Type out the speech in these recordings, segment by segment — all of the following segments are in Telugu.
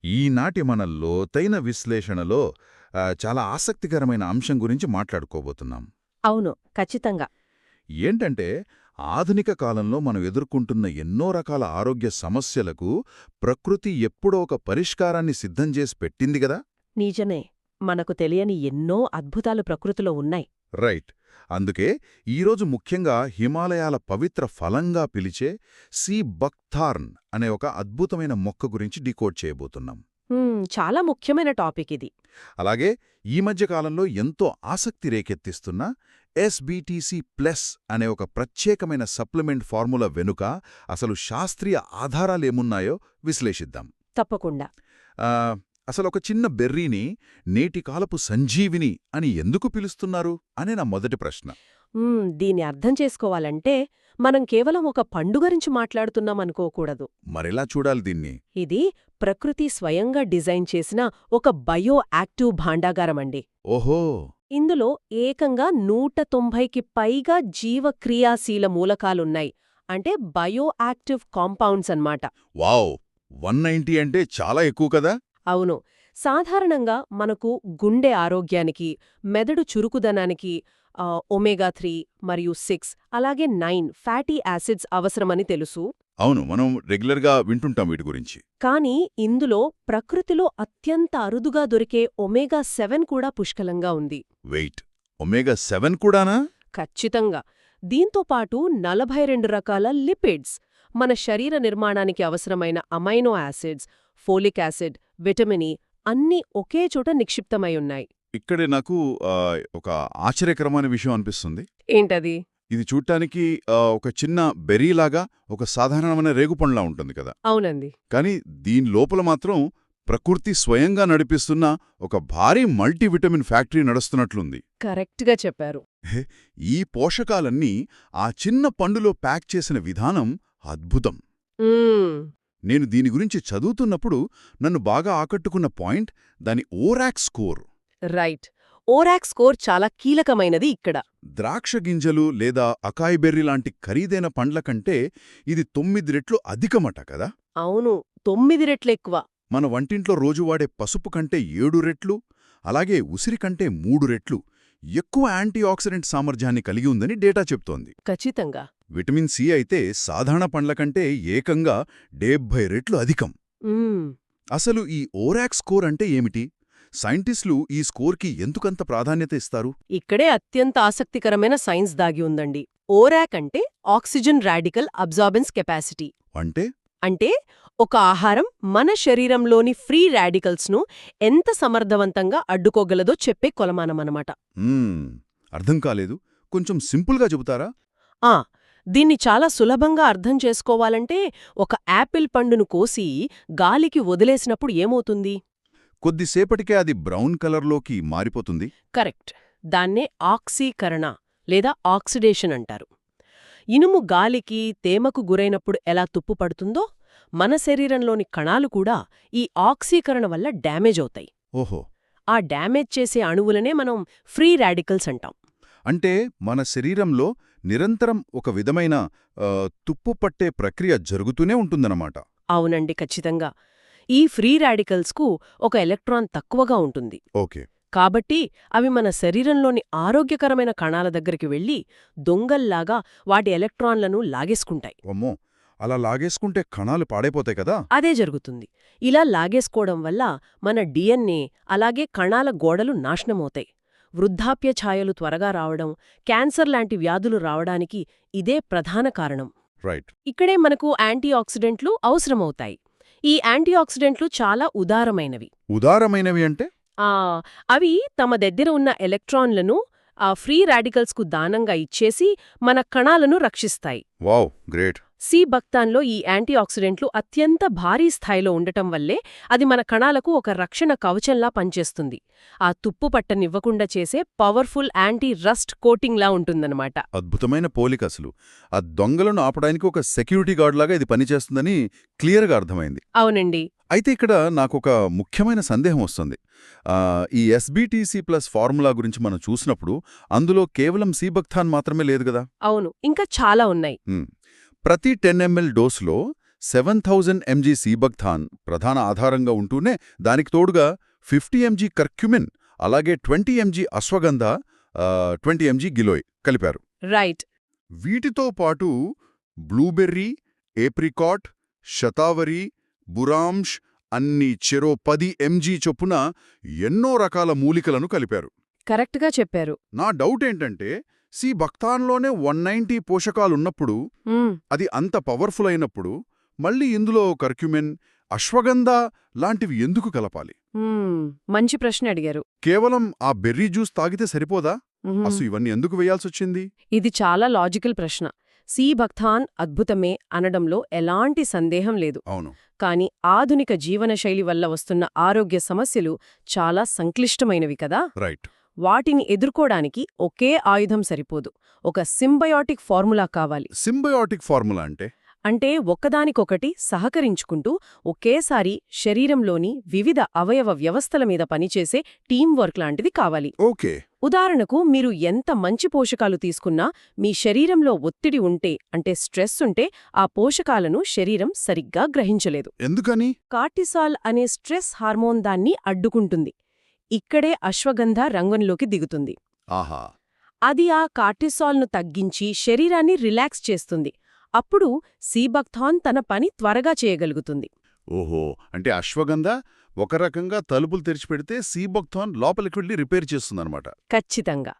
ఈనాటి మన లోతైన విశ్లేషణలో చాలా ఆసక్తికరమైన అంశం గురించి మాట్లాడుకోబోతున్నాం. అవును, ఖచ్చితంగా. ఏంటంటే, ఆధునిక కాలంలో మనం ఎదుర్కొంటున్న ఎన్నో రకాల ఆరోగ్య సమస్యలకు ప్రకృతి ఎప్పుడో ఒక పరిష్కారాన్ని సిద్ధం చేసి పెట్టింది గదా. నిజమే. మనకు తెలియని ఎన్నో అద్భుతాలు ప్రకృతిలో ఉన్నాయి. రైట్. అందుకే ఈరోజు ముఖ్యంగా హిమాలయాల పవిత్ర ఫలంగా పిలిచే సీ బక్థార్న్ అనే ఒక అద్భుతమైన మొక్క గురించి డీకోడ్ చేయబోతున్నాం. చాలా ముఖ్యమైన టాపిక్ ఇది. అలాగే ఈ మధ్య కాలంలో ఎంతో ఆసక్తి రేకెత్తిస్తున్న ఎస్బీటీసీ ప్లస్ అనే ఒక ప్రత్యేకమైన సప్లిమెంట్ ఫార్ములా వెనుక అసలు శాస్త్రీయ ఆధారాలేమున్నాయో విశ్లేషిద్దాం. తప్పకుండా. అసలు ఒక చిన్న బెర్రీని నేటి కాలపు సంజీవిని అని ఎందుకు పిలుస్తున్నారు అనే నా మొదటి ప్రశ్న. దీన్ని అర్థం చేసుకోవాలంటే మనం కేవలం ఒక పండు గురించి మాట్లాడుతున్నామనుకోకూడదు. మరెలా చూడాలి దీన్ని? ఇది ప్రకృతి స్వయంగా డిజైన్ చేసిన ఒక బయో యాక్టివ్ భాండాగారమండి. ఓహో! ఇందులో ఏకంగా 190కి పైగా జీవక్రియాశీల మూలకాలున్నాయి. అంటే బయో యాక్టివ్ కాంపౌండ్స్ అన్నమాట. వావ్! 190 అంటే చాలా ఎక్కువ కదా. అవును. సాధారణంగా మనకు గుండె ఆరోగ్యానికి, మెదడు చురుకుదనానికి ఒమేగా 3 మరియు 6 అలాగే 9 ఫ్యాటీ యాసిడ్స్ అవసరమని తెలుసు. అవును, మనం రెగ్యులర్గా వింటుంటాం వీటి గురించి. కానీ ఇందులో ప్రకృతిలో అత్యంత అరుదుగా దొరికే ఒమేగా 7 కూడా పుష్కలంగా ఉంది. వెయిట్, ఒమేగా 7 కూడానా? ఖచ్చితంగా. దీంతోపాటు 42 రకాల లిపిడ్స్, మన శరీర నిర్మాణానికి అవసరమైన amino acids, folic acid, vitamin E అన్నీ ఒకే చోట నిక్షిప్తమై ఉన్నాయి. ఇక్కడే నాకు ఒక ఆశ్చర్యకరమైన విషయం అనిపిస్తుంది. ఏంటది? ఇది చూడ్డానికి ఒక చిన్న బెర్రీలాగా, ఒక సాధారణమైన రేగుపండ్లా ఉంటుంది కదా. అవునండి. కానీ దీని లోపల మాత్రం ప్రకృతి స్వయంగా నడిపిస్తున్న ఒక భారీ మల్టీవిటమిన్ ఫ్యాక్టరీ నడుస్తున్నట్లుంది. కరెక్ట్గా చెప్పారు. ఈ పోషకాలన్నీ ఆ చిన్న పండులో ప్యాక్ చేసిన విధానం అద్భుతం. నేను దీని గురించి చదువుతున్నప్పుడు నన్ను బాగా ఆకట్టుకున్న పాయింట్ దాని ఓరాక్ స్కోర్. రైట్. ఓరాక్ స్కోర్ చాలా కీలకమైనది ఇక్కడ. ద్రాక్ష గింజలు లేదా అకాయ్ బెర్రీ లాంటి ఖరీదైన పండ్ల కంటే ఇది 9 రెట్లు అధికమట కదా. అవును, 9 రెట్లెక్కువ. మన వంటింట్లో రోజు వాడే పసుపు కంటే 7 రెట్లు, అలాగే ఉసిరి కంటే 3 రెట్లు ఎక్కువ యాంటీ ఆక్సిడెంట్ సామర్థ్యాన్ని కలిగి ఉందని డేటా చెప్తోంది. ఖచ్చితంగా. విటమిన్ సి అయితే సాధారణ పండ్ల కంటే ఏకంగా 70 రెట్లు అధికం. అసలు ఈ ఓరాక్ స్కోర్ అంటే ఏమిటి? సైంటిస్టులు ఈ స్కోర్కి ఎందుకంత ప్రాధాన్యత ఇస్తారు? ఇక్కడే అత్యంత ఆసక్తికరమైన సైన్స్ దాగి ఉందండి. ఓరాక్ అంటే ఆక్సిజన్ రాడికల్ అబ్జార్బెన్స్ కెపాసిటీ. అంటే ఒక ఆహారం మన శరీరంలోని ఫ్రీ రాడికల్స్ను ఎంత సమర్థవంతంగా అడ్డుకోగలదో చెప్పే కొలమానమన్నమాట. అర్థం కాలేదు, కొంచెం సింపుల్గా చెబుతారా? దీన్ని చాలా సులభంగా అర్థం చేసుకోవాలంటే ఒక యాపిల్ పండును కోసి గాలికి వదిలేసినప్పుడు ఏమవుతుంది? కొద్దిసేపటికే అది బ్రౌన్ కలర్లోకి మారిపోతుంది. కరెక్ట్. దాన్నే ఆక్సీకరణ లేదా ఆక్సిడేషన్ అంటారు. ఇనుము గాలికి, తేమకు గురైనప్పుడు ఎలా తుప్పుపడుతుందో మన శరీరంలోని కణాలు కూడా ఈ ఆక్సీకరణ వల్ల డ్యామేజ్ అవుతాయి. ఓహో! ఆ డ్యామేజ్ చేసే అణువులనే మనం ఫ్రీ రాడికల్స్ అంటాం. అంటే మన శరీరంలో నిరంతరం ఒక విధమైన తుప్పుపట్టే ప్రక్రియ జరుగుతూనే ఉంటుందన్నమాట. అవునండి, ఖచ్చితంగా. ఈ ఫ్రీ రాడికల్స్కు ఒక ఎలక్ట్రాన్ తక్కువగా ఉంటుంది. ఓకే. కాబట్టి అవి మన శరీరంలోని ఆరోగ్యకరమైన కణాల దగ్గరికి వెళ్లి దొంగల్లాగా వాటి ఎలక్ట్రాన్లను లాగేసుకుంటాయి. అమ్మో, అలా లాగేసుకుంటే కణాలు పాడైపోతాయి కదా. అదే జరుగుతుంది. ఇలా లాగేసుకోవడం వల్ల మన డిఎన్ఏ అలాగే కణాల గోడలు నాశనమవుతాయి. వృద్ధాప్య ఛాయలు త్వరగా రావడం, క్యాన్సర్ లాంటి వ్యాధులు రావడానికి ఇదే ప్రధాన కారణం. రైట్. ఇక్కడే మనకు యాంటీ ఆక్సిడెంట్లు అవసరమవుతాయి. ఈ యాంటీ ఆక్సిడెంట్లు చాలా ఉదారమైనవి అంటే అవి తమ దగ్గర ఉన్న ఎలక్ట్రాన్లను ఆ ఫ్రీ రాడికల్స్కు దానంగా ఇచ్చేసి మన కణాలను రక్షిస్తాయి. Wow, great. సి బక్తాన్లో ఈ యాంటీ ఆక్సిడెంట్లు అత్యంత భారీ స్థాయిలో ఉండటం వల్లే అది మన కణాలకు ఒక రక్షణ కవచంలా పనిచేస్తుంది. ఆ తుప్పు పట్టనివ్వకుండా చేసే పవర్ఫుల్ యాంటీ రస్ట్ కోటింగ్లా ఉంటుందన్నమాట. అద్భుతమైన పోలిక. అసలు ఆ దొంగలను ఆపడానికి ఒక సెక్యూరిటీ గార్డ్లాగా ఇది పనిచేస్తుందని క్లియర్గా అర్థమైంది. అవునండి. అయితే ఇక్కడ నాకొక ముఖ్యమైన సందేహం వస్తుంది. ఈ ఎస్బీటీసీ ప్లస్ ఫార్ములా గురించి మనం చూసినప్పుడు అందులో కేవలం సీబక్థాన్ మాత్రమే లేదు కదా. అవును, ఇంకా చాలా ఉన్నాయి. ప్రతి 10 ml డోసులో 7000 mg సీబక్థాన్ ప్రధాన ఆధారంగా ఉంటూనే దానికి తోడుగా 50 mg కర్క్యుమిన్ అలాగే 20 mg అశ్వగంధ 20 mg గిలోయ్ కలిపారు. రైట్. వీటితో పాటు బ్లూబెర్రీ, ఏప్రికాట్, శతావరి, బురాంష్ అన్ని చెరో 10 mg చొప్పున ఎన్నో రకాల మూలికలను కలిపారు. కరెక్ట్గా చెప్పారు. నా డౌట్ ఏంటంటే సీబక్థాన్లోనే 190 పోషకాలున్నప్పుడు అది అంత పవర్ఫుల్ అయినప్పుడు మళ్ళీ ఇందులో కర్క్యుమిన్, అశ్వగంధ లాంటివి ఎందుకు కలపాలి? మంచి ప్రశ్న అడిగారు. కేవలం ఆ బెర్రీ జ్యూస్ తాగితే సరిపోదా? అసలు ఇవన్నీ ఎందుకు వేయాల్సొచ్చింది? ఇది చాలా లాజికల్ ప్రశ్న. సీబక్థాన్ అద్భుతమే అనడంలో ఎలాంటి సందేహం లేదు. అవును. కాని ఆధునిక జీవనశైలి వల్ల వస్తున్న ఆరోగ్య సమస్యలు చాలా సంక్లిష్టమైనవి కదా. రైట్. వాటిని ఎదుర్కోడానికి ఒకే ఆయుధం సరిపోదు. ఒక సింబయాటిక్ ఫార్ములా కావాలి. సింబయాటిక్ ఫార్ములా అంటే ఒక్కదానికొకటి సహకరించుకుంటూ ఒకేసారి శరీరంలోని వివిధ అవయవ వ్యవస్థల మీద పనిచేసే టీం వర్క్ లాంటిది కావాలి. ఓకే. ఉదాహరణకు మీరు ఎంత మంచి పోషకాలు తీసుకున్నా మీ శరీరంలో ఒత్తిడి ఉంటే అంటే స్ట్రెస్ ఉంటే ఆ పోషకాలను శరీరం సరిగ్గా గ్రహించలేదు. ఎందుకని? కార్టిసాల్ అనే స్ట్రెస్ హార్మోన్ దాన్ని అడ్డుకుంటుంది. ఇక్కడే అశ్వగంధ రంగంలోకి దిగుతుంది. ఆహా. అది ఆ కార్టిసాల్ను తగ్గించి శరీరాన్ని రిలాక్స్ చేస్తుంది. అప్పుడు సీబక్థాన్ తన పని త్వరగా చేయగలుగుతుంది. ఓహో, అంటే అశ్వగంధ ఒక రకంగా తలుపులు తెరిచిపెడితే సీబక్థాన్ లోపలికి వెళ్ళి రిపేర్ చేస్తుందన్నమాట. ఖచ్చితంగా.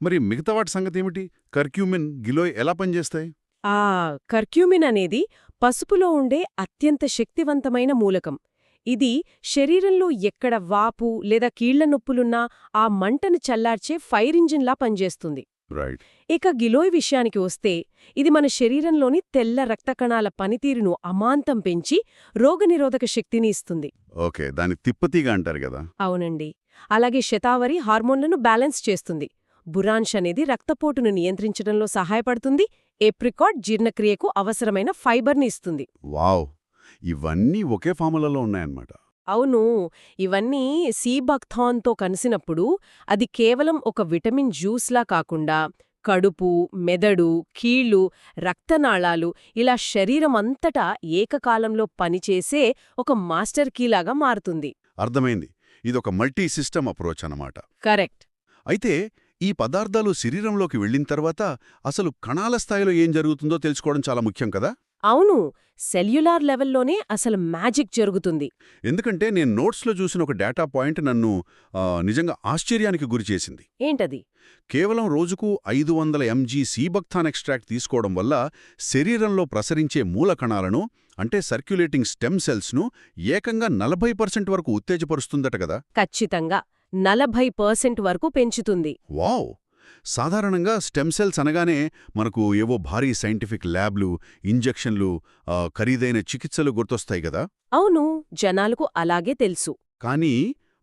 మరి మిగతా వాటి సంగతేమిటి? కర్క్యూమిన్, గిలోయ్ ఎలా పనిచేస్తాయి? ఆ కర్క్యూమిన్ అనేది పసుపులో ఉండే అత్యంత శక్తివంతమైన మూలకం. ఇది శరీరంలో ఎక్కడ వాపు లేదా కీళ్ల నొప్పులున్నా ఆ మంటను చల్లార్చే ఫైర్ ఇంజిన్లా పనిచేస్తుంది. రైట్. ఇక గిలోయ్ విషయానికి వస్తే ఇది మన శరీరంలోని తెల్ల రక్తకణాల పనితీరును అమాంతం పెంచి రోగనిరోధక శక్తిని ఇస్తుంది. ఓకే, దాన్ని తిప్పతీగా అంటారు కదా. అవునండి. అలాగే శతావరి హార్మోన్లను బ్యాలెన్స్ చేస్తుంది. బురాన్ష్ అనేది రక్తపోటును నియంత్రించడంలో సహాయపడుతుంది. ఏప్రికాట్ జీర్ణక్రియకు అవసరమైన ఫైబర్ని ఇస్తుంది. వావ్, ఇవన్నీ ఒకే ఫార్ములాలో ఉన్నాయన్నమాట. అవును. ఇవన్నీ సీబక్థాన్తో కలిసినప్పుడు అది కేవలం ఒక విటమిన్ జ్యూస్లా కాకుండా కడుపు, మెదడు, కీళ్లు, రక్తనాళాలు ఇలా శరీరమంతటా ఏకకాలంలో పనిచేసే ఒక మాస్టర్ కీలాగా మారుతుంది. అర్థమైంది. ఇదొక మల్టీ సిస్టమ్ అప్రోచ్ అన్నమాట. కరెక్ట్. అయితే ఈ పదార్థాలు శరీరంలోకి వెళ్ళిన తర్వాత అసలు కణాల స్థాయిలో ఏం జరుగుతుందో తెలుసుకోవడం చాలా ముఖ్యం కదా. అవును. సెల్యులార్ లెవెల్లోనే అసలు మ్యాజిక్ జరుగుతుంది. ఎందుకంటే నేను నోట్స్లో చూసిన ఒక డేటా పాయింట్ నన్ను నిజంగా ఆశ్చర్యానికి గురిచేసింది. ఏంటది? కేవలం రోజుకు 500 mg సీబక్థాన్ ఎక్స్ట్రాక్ట్ తీసుకోవడం వల్ల శరీరంలో ప్రసరించే మూల కణాలను అంటే సర్క్యులేటింగ్ స్టెమ్ సెల్స్ను ఏకంగా 40% వరకు ఉత్తేజపరుస్తుందట కదా. ఖచ్చితంగా 40% వరకు పెంచుతుంది. వావ్! సాధారణంగా స్టెమ్ సెల్స్ అనగానే మనకు ఏవో భారీ సైంటిఫిక్ ల్యాబ్లు, ఇంజెక్షన్లు, ఖరీదైన చికిత్సలు గుర్తొస్తాయి కదా. అవును, జనాలకు అలాగే తెలుసు. కానీ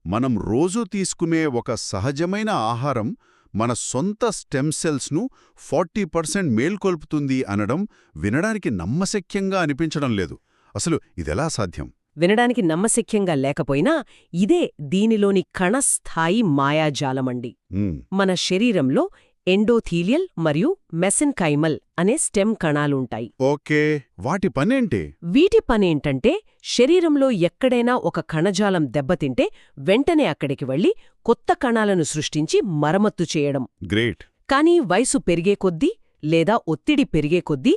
మనం రోజూ తీసుకునే ఒక సహజమైన ఆహారం మన సొంత స్టెమ్ సెల్స్ను 40% మేల్కొల్పుతుంది అనడం వినడానికి నమ్మశక్యంగా అనిపించడం లేదు. అసలు ఇదెలా సాధ్యం? వినడానికి నమ్మశక్యంగా లేకపోయినా ఇదే దీనిలోని కణస్థాయి మాయాజాలమండి. మన శరీరంలో ఎండోథీలియల్ మరియు మెసెన్కైమల్ అనే స్టెమ్ కణాలుంటాయి. ఓకే, వాటి పనేంటి? వీటి పనేంటంటే శరీరంలో ఎక్కడైనా ఒక కణజాలం దెబ్బతింటే వెంటనే అక్కడికి వెళ్లి కొత్త కణాలను సృష్టించి మరమ్మత్తు చేయడం. గ్రేట్. కానీ వయసు పెరిగే కొద్దీ లేదా ఒత్తిడి పెరిగే కొద్దీ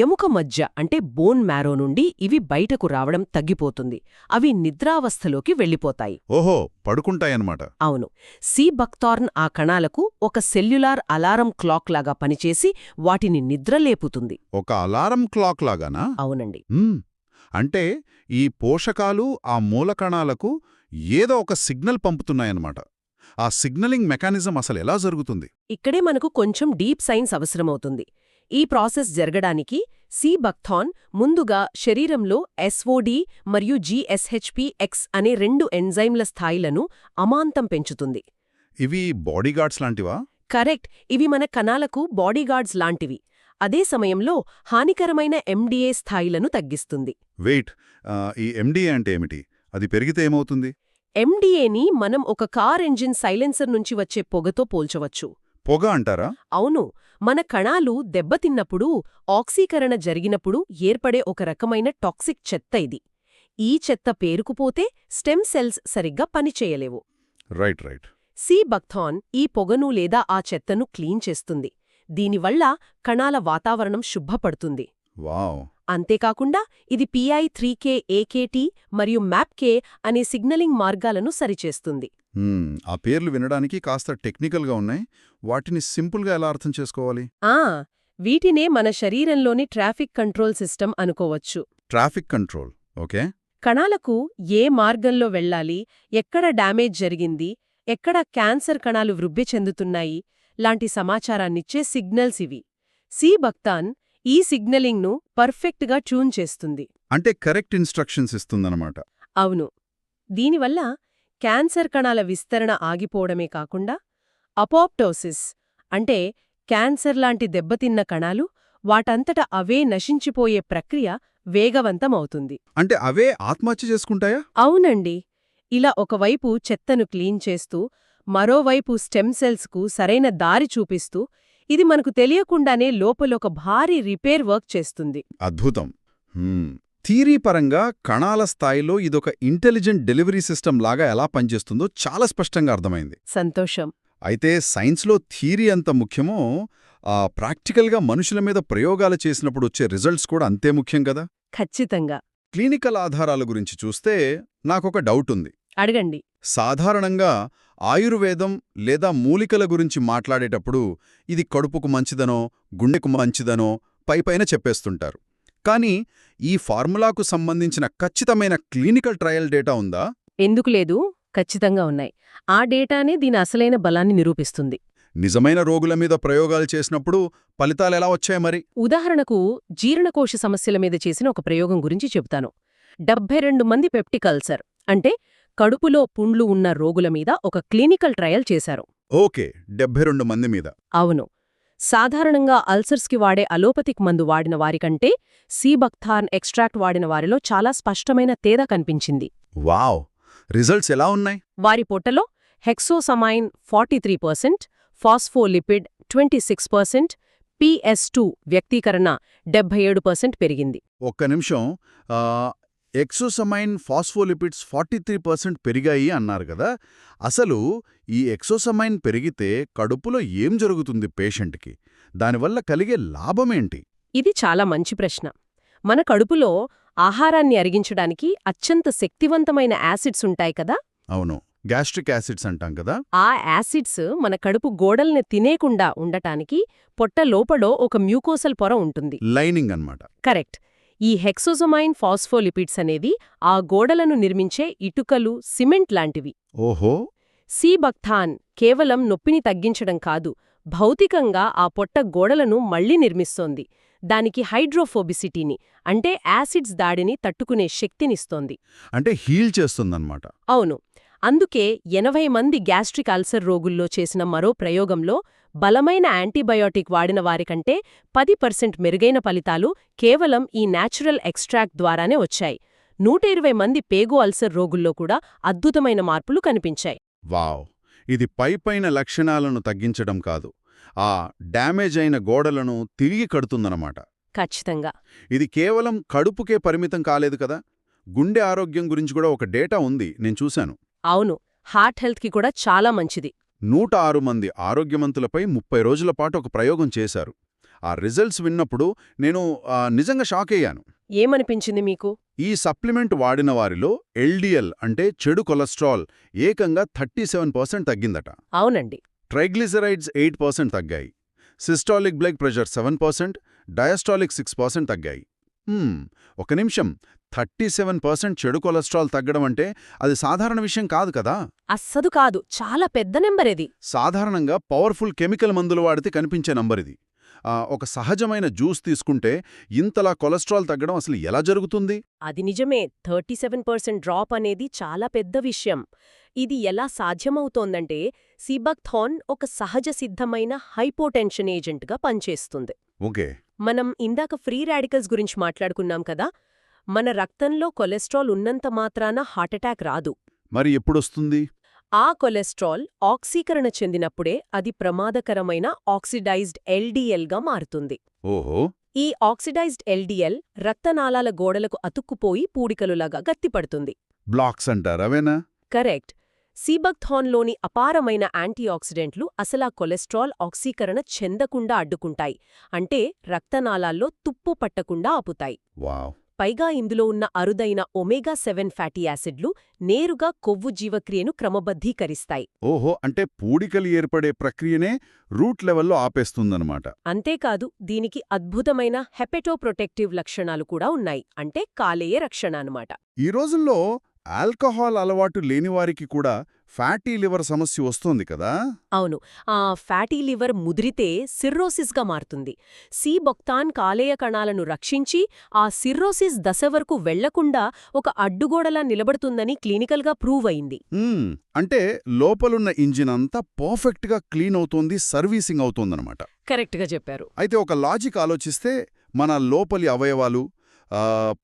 ఎముక మజ్జ అంటే బోన్ మ్యారో నుండి ఇవి బయటకు రావడం తగ్గిపోతుంది. అవి నిద్రావస్థలోకి వెళ్ళిపోతాయి. ఓహో, పడుకుంటాయన్నమాట. అవును. సీబక్థార్న్ ఆ కణాలకు ఒక సెల్యులార్ అలారం క్లాక్ లాగా పనిచేసి వాటిని నిద్రలేపుతుంది. ఒక అలారం క్లాక్ లాగానా? అవునండి. అంటే ఈ పోషకాలు ఆ మూలకణాలకు ఏదో ఒక సిగ్నల్ పంపుతున్నాయన్నమాట. ఆ సిగ్నలింగ్ మెకానిజం అసలు ఎలా జరుగుతుంది? ఇక్కడే మనకు కొంచెం డీప్ సైన్స్ అవసరమవుతుంది. ఈ ప్రాసెస్ జరగడానికి సీబక్థాన్ ముందుగా శరీరంలో ఎస్ఓడి మరియు జీఎస్హెచ్పిఎక్స్ అనే 2 ఎంజైమ్ల స్థాయిలను అమాంతం పెంచుతుంది. ఇవి బాడీగార్డ్స్ లాంటివా? కరెక్ట్. ఇవి మన కణాలకు బాడీగార్డ్స్ లాంటివి. అదే సమయంలో హానికరమైన ఎండిఏ స్థాయిలను తగ్గిస్తుంది. వెయిట్, ఈ ఎండిఏ అంటే ఏమిటి? అది పెరిగితే ఏమవుతుంది? ఎండిఏని మనం ఒక కార్ ఇంజిన్ సైలెన్సర్ నుంచి వచ్చే పొగతో పోల్చవచ్చు. పొగ అంటారా? అవును, మన కణాలు దెబ్బతిన్నప్పుడు ఆక్సీకరణ జరిగినప్పుడు ఏర్పడే ఒక రకమైన టాక్సిక్ చెత్త ఇది. ఈ చెత్త పేరుకుపోతే స్టెమ్ సెల్స్ సరిగ్గా పనిచేయలేవు. రైట్. సి బక్థాన్ ఈ పొగను లేదా ఆ చెత్తను క్లీన్ చేస్తుంది. దీనివల్ల కణాల వాతావరణం శుభ్రపడుతుంది. వావ్. అంతేకాకుండా ఇది PI3K AKT మరియు MAPK అనే సిగ్నలింగ్ మార్గాలను సరిచేస్తుంది. ఆ పేర్లు వినడానికి కాస్త టెక్నికల్గా ఉన్నాయి. వాటిని సింపుల్గా ఎలా అర్థం చేసుకోవాలి? వీటినే మన శరీరంలోని ట్రాఫిక్ కంట్రోల్ సిస్టమ్ అనుకోవచ్చు. Traffic control, okay. కణాలకు ఏ మార్గంలో వెళ్ళాలి, ఎక్కడ డ్యామేజ్ జరిగింది, ఎక్కడ క్యాన్సర్ కణాలు వృద్ధి చెందుతున్నాయి లాంటి సమాచారాన్నిచ్చే సిగ్నల్స్ ఇవి. సి బక్థాన్ ఈ సిగ్నలింగ్ను పర్ఫెక్ట్గా ట్యూన్ చేస్తుంది. అంటే కరెక్ట్ ఇన్స్ట్రక్షన్స్ ఇస్తుందన్నమాట. అవును. దీనివల్ల క్యాన్సర్ కణాల విస్తరణ ఆగిపోవడమే కాకుండా అపోప్టోసిస్ అంటే క్యాన్సర్ లాంటి దెబ్బతిన్న కణాలు వాటంతట అవే నశించిపోయే ప్రక్రియ వేగవంతమవుతుంది. అంటే అవే ఆత్మహత్య చేసుకుంటాయా? అవునండి. ఇలా ఒకవైపు చెత్తను క్లీన్ చేస్తూ మరోవైపు స్టెమ్ సెల్స్కు సరైన దారి చూపిస్తూ ఇది మనకు తెలియకుండానే లోపలొక భారీ రిపేర్ వర్క్ చేస్తుంది. అద్భుతం. థియరీ పరంగా కణాల స్థాయిలో ఇదొక ఇంటెలిజెంట్ డెలివరీ సిస్టమ్ లాగా ఎలా పనిచేస్తుందో చాలా స్పష్టంగా అర్థమైంది. సంతోషం. అయితే సైన్స్లో థియరీ ఎంత ముఖ్యమో ప్రాక్టికల్గా మనుషుల మీద ప్రయోగాలు చేసినప్పుడు వచ్చే రిజల్ట్స్ కూడా అంతే ముఖ్యం కదా? ఖచ్చితంగా. క్లినికల్ ఆధారాల గురించి చూస్తే నాకొక డౌట్ ఉంది. అడగండి. సాధారణంగా ఆయుర్వేదం లేదా మూలికల గురించి మాట్లాడేటప్పుడు ఇది కడుపుకు మంచిదనో గుండెకు మంచిదనో పైపైన చెప్పేస్తుంటారు. కానీ ఈ ఫార్ములాకు సంబంధించిన ఖచ్చితమైన క్లినికల్ ట్రయల్ డేటా ఉందా? ఎందుకు లేదు, ఖచ్చితంగా ఉన్నాయి. ఆ డేటానే దీని అసలైన బలాన్ని నిరూపిస్తుంది. నిజమైన రోగుల మీద ప్రయోగాలు చేసినప్పుడు ఫలితాలెలా వచ్చాయి మరి? ఉదాహరణకు జీర్ణకోశ సమస్యల మీద చేసిన ఒక ప్రయోగం గురించి చెబుతాను. 72 మంది పెప్టిక్ అల్సర్ అంటే కడుపులో పుండ్లు ఉన్న రోగుల మీద ఒక క్లినికల్ ట్రయల్ చేశారు. ఓకే, 72 మంది మీద. అవును. సాధారణంగా అల్సర్స్కి వాడే అలోపతిక్ మందు వాడిన వారికంటే సి బక్థాన్ ఎక్స్ట్రాక్ట్ వాడిన వారిలో చాలా స్పష్టమైన తేడా కనిపించింది. వావ్. రిజల్ట్స్ ఎలా ఉన్నాయి? వారి పొట్టలో హెక్సోసమైన్ 43%, ఫాస్ఫోలిపిడ్ 26%, PS2 వ్యక్తీకరణ 77% పెరిగింది. ఒక్క నిమిషం. ఎక్సోసమైన్ ఫాస్ఫోలిపిడ్స్ 43% పెరిగాయి అన్నారు కదా. అసలు ఈ ఎక్సోసమైన్ పెరిగితే కడుపులో ఏం జరుగుతుంది పేషెంట్కి? దానివల్ల కలిగే లాభమేంటి? ఇది చాలా మంచి ప్రశ్న. మన కడుపులో ఆహారాన్ని అరిగించడానికి అత్యంత శక్తివంతమైన యాసిడ్స్ ఉంటాయి కదా. అవును, గ్యాస్ట్రిక్ యాసిడ్స్ అంటాం కదా. ఆ యాసిడ్స్ మన కడుపు గోడల్ని తినేకుండా ఉండటానికి పొట్ట లోపడో ఒక మ్యూకోసల్ పొర ఉంటుంది. లైనింగ్ అన్నమాట. కరెక్ట్. ఈ హెక్సోజమైన్ ఫాస్ఫోలిపిడ్స్ అనేది ఆ గోడలను నిర్మించే ఇటుకలు, సిమెంట్ లాంటివి. ఓహో. సి బక్థాన్ కేవలం నొప్పిని తగ్గించడం కాదు, భౌతికంగా ఆ పొట్ట గోడలను మళ్లీ నిర్మిస్తోంది. దానికి హైడ్రోఫోబిసిటీని అంటే యాసిడ్స్ దాడిని తట్టుకునే శక్తినిస్తోంది. అంటే హీల్ చేస్తుందన్నమాట. అవును. అందుకే 80 మంది గ్యాస్ట్రిక్ అల్సర్ రోగుల్లో చేసిన మరో ప్రయోగంలో బలమైన యాంటీబయోటిక్ వాడిన వారికంటే 10% మెరుగైన ఫలితాలు కేవలం ఈ న్యాచురల్ ఎక్స్ట్రాక్ట్ ద్వారానే వచ్చాయి. 120 మంది పేగు అల్సర్ రోగుల్లో కూడా అద్భుతమైన మార్పులు కనిపించాయి. వావ్. ఇది పైపైన లక్షణాలను తగ్గించడం కాదు, ఆ డ్యామేజ్ అయిన గోడలను తిరిగి కడుతుందన్నమాట. ఖచ్చితంగా. ఇది కేవలం కడుపుకే పరిమితం కాలేదు కదా. గుండె ఆరోగ్యం గురించి కూడా ఒక డేటా ఉంది, నేను చూశాను. అవును, హార్ట్ హెల్త్కి కూడా చాలా మంచిది. 106 మంది ఆరోగ్యవంతులపై 30 రోజుల పాటు ఒక ప్రయోగం చేశారు. ఆ రిజల్ట్స్ విన్నప్పుడు నేను నిజంగా షాక్ అయ్యాను. ఏమనిపించింది మీకు? ఈ సప్లిమెంట్ వాడిన వారిలో LDL అంటే చెడు కొలెస్ట్రాల్ ఏకంగా 37% తగ్గిందట. అవునండి. ట్రైగ్లిజరైడ్స్ 8% తగ్గాయి. సిస్టాలిక్ బ్లడ్ ప్రెషర్ 7%, డయాస్టాలిక్ 6% తగ్గాయి. ఒక నిమిషం, 37% చెడు కొలెస్ట్రాల్ తగ్గడం అంటే అది సాధారణ విషయం కాదు కదా. అస్సలు కాదు, చాలా పెద్ద నెంబర్ ఇది. సాధారణంగా పవర్ఫుల్ కెమికల్ మందులు వాడితే కనిపించే నంబర్ ఇది. ఒక సహజమైన జ్యూస్ తీసుకుంటే ఇంతలా కొలెస్ట్రాల్ తగ్గడం అసలు ఎలా జరుగుతుంది? అది నిజమే. 37% డ్రాప్ అనేది చాలా పెద్ద విషయం. ఇది ఎలా సాధ్యమవుతోందంటే సిబక్థాన్ ఒక సహజ సిద్ధమైన హైపోటెన్షన్ ఏజెంట్గా పనిచేస్తుంది. ఓకే. మనం ఇందాక ఫ్రీ రాడికల్స్ గురించి మాట్లాడుకున్నాం కదా. మన రక్తంలో కొలెస్ట్రాల్ ఉన్నంత మాత్రాన హార్ట్అటాక్ రాదు. మరి ఎప్పుడొస్తుంది? ఆ కొలెస్ట్రాల్ ఆక్సీకరణ చెందినప్పుడే అది ప్రమాదకరమైన ఆక్సిడైజ్డ్ ఎల్డీఎల్గా మారుతుంది. ఓహో. ఈ ఆక్సిడైజ్డ్ ఎల్డీఎల్ రక్తనాళాల గోడలకు అతుక్కుపోయి పూడికలులాగా గట్టిపడుతుంది. బ్లాక్స్ అంటారవేనా? కరెక్ట్. సీబక్థాన్లోని అపారమైన యాంటీఆక్సిడెంట్లు అసలా కొలెస్ట్రాల్ ఆక్సీకరణ చెందకుండా అడ్డుకుంటాయి. అంటే రక్తనాళాల్లో తుప్పు పట్టకుండా ఆపుతాయి. వావ్. పైగా ఇందులో ఉన్న అరుదైన ఒమేగా-7 ఫ్యాటీ యాసిడ్లు నేరుగా కొవ్వు జీవక్రియను క్రమబద్ధీకరిస్తాయి. ఓహో, అంటే పూడికలు ఏర్పడే ప్రక్రియనే రూట్ లెవెల్లో ఆపేస్తుందన్నమాట. అంతేకాదు, దీనికి అద్భుతమైన హెపటోప్రొటెక్టివ్ లక్షణాలు కూడా ఉన్నాయి. అంటే కాలేయ రక్షణ అన్నమాట. ఈ రోజుల్లో ఆల్కహాల్ అలవాటు లేనివారికి కూడా ఫ్యాటీ లివర్ సమస్య వస్తోంది కదా? అవును. ఆ ఫ్యాటీ లివర్ ముదిరితే సిర్రోసిస్గా మారుతుంది. సీబొక్తాన్ కాలేయ కణాలను రక్షించి ఆ సిర్రోసిస్ దశ వరకు వెళ్లకుండా ఒక అడ్డుగోడలా నిలబడుతుందని క్లినికల్గా ప్రూవ్ అయింది. అంటే లోపలున్న ఇంజిన్ అంతా పర్ఫెక్ట్గా క్లీన్ అవుతోంది, సర్వీసింగ్ అవుతోందనమాట. కరెక్ట్గా చెప్పారు. అయితే ఒక లాజిక్ ఆలోచిస్తే మన లోపలి అవయవాలు,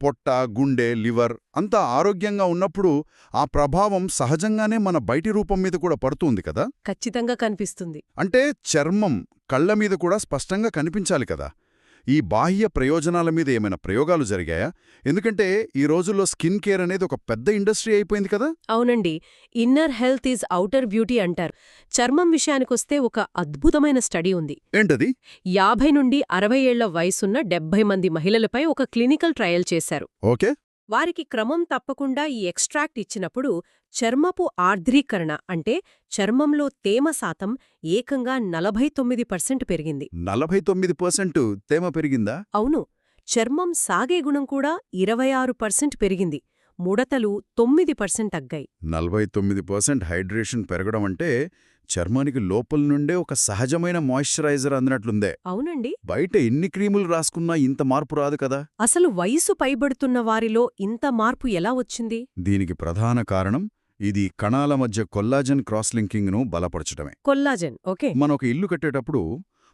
పొట్ట, గుండె, లివర్ అంతా ఆరోగ్యంగా ఉన్నప్పుడు ఆ ప్రభావం సహజంగానే మన బయటి రూపం మీద కూడా పడుతుంది కదా? ఖచ్చితంగా కనిపిస్తుంది. అంటే చర్మం, కళ్ల మీద కూడా స్పష్టంగా కనిపించాలి కదా? ఈ బాహ్య ప్రయోజనాల మీద ఏమైనా ప్రయోగాలు జరిగాయా? ఎందుకంటే ఈ రోజుల్లో స్కిన్ కేర్ అనేది ఒక పెద్ద ఇండస్ట్రీ అయిపోయింది కదా? అవునండి. Inner health is outer beauty అంటారు. చర్మం విషయానికొస్తే ఒక అద్భుతమైన స్టడీ ఉంది. ఏంటది? 50 నుండి 60 ఏళ్ల వయసున్న 70 మంది మహిళలపై ఒక క్లినికల్ ట్రయల్ చేశారు. ఓకే. వారికి క్రమం తప్పకుండా ఈ ఎక్స్ట్రాక్ట్ ఇచ్చినప్పుడు చర్మపు ఆర్ద్రీకరణ అంటే చర్మంలో తేమ శాతం ఏకంగా 49% పెరిగింది. 49% తేమ పెరిగిందా? అవును. చర్మం సాగే గుణం కూడా 26% పెరిగింది. ముడతలు 9% తగ్గాయి. 49% హైడ్రేషన్ పెరగడం అంటే చర్మానికి లోపల నుండే ఒక సహజమైన మాయిశ్చరైజర్ అందినట్లుందే. అవునండి. బయట ఎన్ని క్రీములు రాసుకున్నా ఇంత మార్పు రాదు కదా? అసలు వయసు పైబడుతున్న వారిలో ఇంత మార్పు ఎలా వచ్చింది? దీనికి ప్రధాన కారణం ఇది కణాల మధ్య కొల్లాజెన్ క్రాస్ లింకింగ్ను బలపరచటమే. కొల్లాజెన్. ఓకే. మనం ఒక ఇల్లు కట్టేటప్పుడు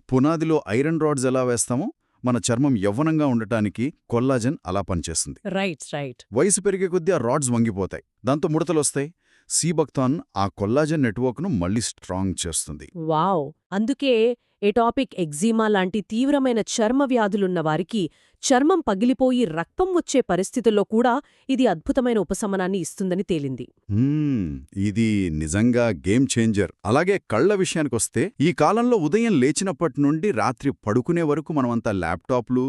పునాదిలో ఐరన్ రాడ్స్ ఎలా వేస్తామో మన చర్మం యవ్వనంగా ఉండటానికి కొల్లాజెన్ అలా పనిచేస్తుంది. రైట్. వయసు పెరిగే కొద్దీ ఆ రాడ్స్ వంగిపోతాయి, దాంతో ముడతలొస్తాయి. సీబక్తాన్ ఆ కొల్లాజెన్ నెట్వర్క్ను మళ్లీ స్ట్రాంగ్ చేస్తుంది. వావ్. అందుకే ఎటాపిక్ ఎగ్జీమా లాంటి తీవ్రమైన చర్మ వ్యాధులున్న వారికి చర్మం పగిలిపోయి రక్తం వచ్చే పరిస్థితుల్లో కూడా ఇది అద్భుతమైన ఉపశమనాన్ని ఇస్తుందని తేలింది. ఇది నిజంగా గేమ్ చేంజర్. అలాగే కళ్ల విషయానికొస్తే ఈ కాలంలో ఉదయం లేచినప్పటి నుండి రాత్రి పడుకునే వరకు మనమంతా ల్యాప్టాప్లు,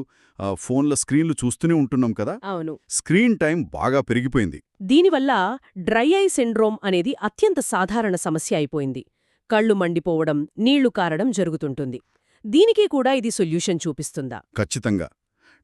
ఫోన్ల స్క్రీన్లు చూస్తూనే ఉంటున్నాం కదా? అవును. స్క్రీన్ టైం బాగా పెరిగిపోయింది. దీనివల్ల డ్రై ఐ సిండ్రోమ్ అనేది అత్యంత సాధారణ సమస్య అయిపోయింది. కళ్ళు మండిపోవడం, నీళ్లు కారడం జరుగుతుంటుంది. దీనికి కూడా ఇది సొల్యూషన్ చూపిస్తుందా? ఖచ్చితంగా.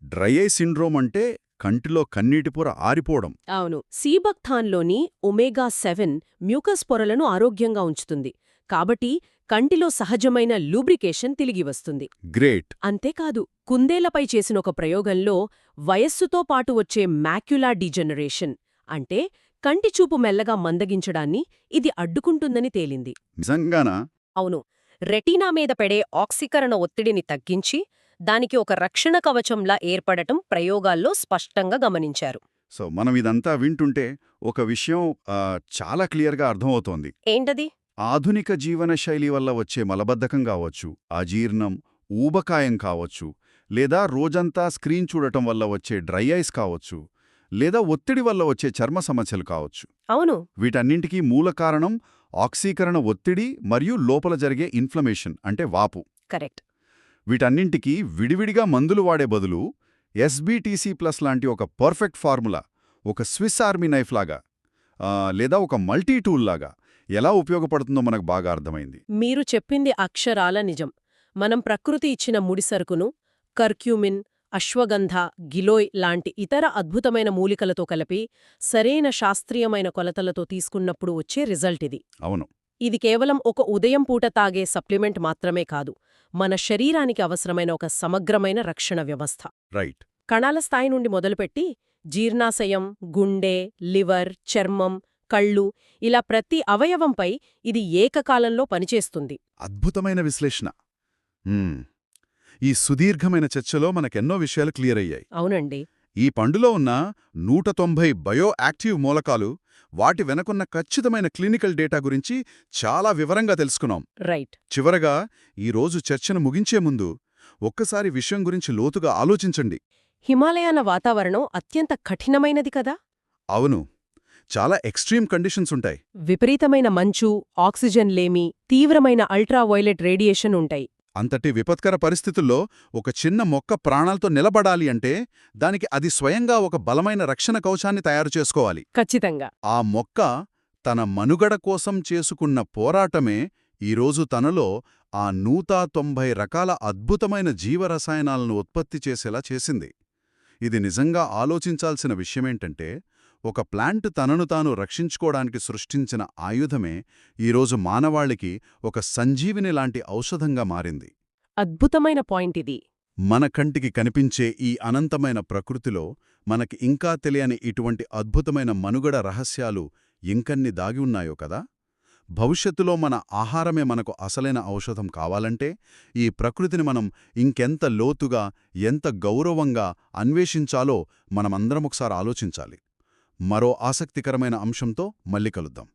డ్రై ఐ సిండ్రోమ్ అంటే కంటిలో కన్నీటి పొర ఆరిపోవడం. అవును. సీబక్థాన్లోని ఒమేగా-7 మ్యూకస్ పొరలను ఆరోగ్యంగా ఉంచుతుంది. కాబట్టి కంటిలో సహజమైన లూబ్రికేషన్ తిరిగి వస్తుంది. గ్రేట్. అంతేకాదు, కుందేలపై చేసిన ఒక ప్రయోగంలో వయస్సుతో పాటు వచ్చే మ్యాక్యులా డీజెనరేషన్ అంటే కంటిచూపు మెల్లగా మందగించడాన్ని ఇది అడ్డుకుంటుందని తేలింది. నిజంగానా? అవును. రెటీనా మీద పడే ఆక్సీకరణ ఒత్తిడిని తగ్గించి దానికి ఒక రక్షణ కవచంలా ఏర్పడటం ప్రయోగాల్లో స్పష్టంగా గమనించారు. సో మనం ఇదంతా వింటుంటే ఒక విషయం చాలా క్లియర్గా అర్థమవుతోంది. ఏంటది? ఆధునిక జీవనశైలి వల్ల వచ్చే మలబద్ధకం కావచ్చు, అజీర్ణం, ఊబకాయం కావచ్చు, లేదా రోజంతా స్క్రీన్ చూడటం వల్ల వచ్చే డ్రై ఐస్ కావచ్చు, లేదా ఒత్తిడి వల్ల వచ్చే చర్మ సమస్యలు కావచ్చు. అవును. వీటన్నింటికీ మూల కారణం ఆక్సీకరణ ఒత్తిడి మరియు లోపల జరిగే ఇన్ఫ్లమేషన్ అంటే వాపు. కరెక్ట్. వీటన్నింటికీ విడివిడిగా మందులు వాడే బదులు SBTC+ లాంటి ఒక పర్ఫెక్ట్ ఫార్ములా, ఒక స్విస్ ఆర్మీ నైఫ్ లాగా లేదా ఒక మల్టీ టూల్ లాగా ఎలా ఉపయోగపడుతుందో మనకు బాగా అర్థమైంది. మీరు చెప్పింది అక్షరాల నిజం. మనం ప్రకృతి ఇచ్చిన ముడిసరుకును కర్క్యూమిన్, అశ్వగంధ, గిలోయ్ లాంటి ఇతర అద్భుతమైన మూలికలతో కలిపి సరైన శాస్త్రీయమైన కొలతలతో తీసుకున్నప్పుడు వచ్చే రిజల్ట్ ఇది. అవును. ఇది కేవలం ఒక ఉదయం పూట తాగే సప్లిమెంట్ మాత్రమే కాదు, మన శరీరానికి అవసరమైన ఒక సమగ్రమైన రక్షణ వ్యవస్థ. రైట్. కణాల స్థాయి నుండి మొదలుపెట్టి జీర్ణాశయం, గుండె, లివర్, చర్మం, కళ్ళు ఇలా ప్రతి అవయవంపై ఇది ఏకకాలంలో పనిచేస్తుంది. అద్భుతమైన విశ్లేషణ. ఈ సుదీర్ఘమైన చర్చలో మనకెన్నో విషయాలు క్లియర్ అయ్యాయి. అవునండి. ఈ పండులో ఉన్న 190 బయో యాక్టివ్ మూలకాలు వాటి వెనకున్న ఖచ్చితమైన క్లినికల్ డేటా గురించి చాలా వివరంగా తెలుసుకున్నాం. రైట్. చివరగా ఈరోజు చర్చను ముగించే ముందు ఒక్కసారి విషయం గురించి లోతుగా ఆలోచించండి. హిమాలయాల వాతావరణం అత్యంత కఠినమైనది కదా? అవును, చాలా ఎక్స్ట్రీమ్ కండిషన్స్ ఉంటాయి. విపరీతమైన మంచు, ఆక్సిజన్ లేమి, తీవ్రమైన అల్ట్రావైలెట్ రేడియేషన్ ఉంటాయి. అంతటి విపత్కర పరిస్థితుల్లో ఒక చిన్న మొక్క ప్రాణాలతో నిలబడాలి అంటే దానికి అది స్వయంగా ఒక బలమైన రక్షణ కవచాన్ని తయారు చేసుకోవాలి. ఖచ్చితంగా. ఆ మొక్క తన మనుగడ కోసం చేసుకున్న పోరాటమే ఈరోజు తనలో ఆ 190 రకాల అద్భుతమైన జీవరసాయనాలను ఉత్పత్తి చేసేలా చేసింది. ఇది నిజంగా ఆలోచించాల్సిన విషయమేంటంటే, ఒక ప్లాంట్ తనను తాను రక్షించుకోవడానికి సృష్టించిన ఆయుధమే ఈరోజు మానవాళికి ఒక సంజీవిని లాంటి ఔషధంగా మారింది. అద్భుతమైన పాయింట్ ఇది. మన కంటికి కనిపించే ఈ అనంతమైన ప్రకృతిలో మనకి ఇంకా తెలియని ఇటువంటి అద్భుతమైన మనుగడ రహస్యాలు ఇంకన్ని దాగి ఉన్నాయో కదా. భవిష్యత్తులో మన ఆహారమే మనకు అసలైన ఔషధం కావాలంటే ఈ ప్రకృతిని మనం ఇంకెంత లోతుగా, ఎంత గౌరవంగా అన్వేషించాలో మనమందరం ఒకసారి ఆలోచించాలి. మరో ఆసక్తికరమైన అంశంతో మళ్ళీ కలుద్దాం.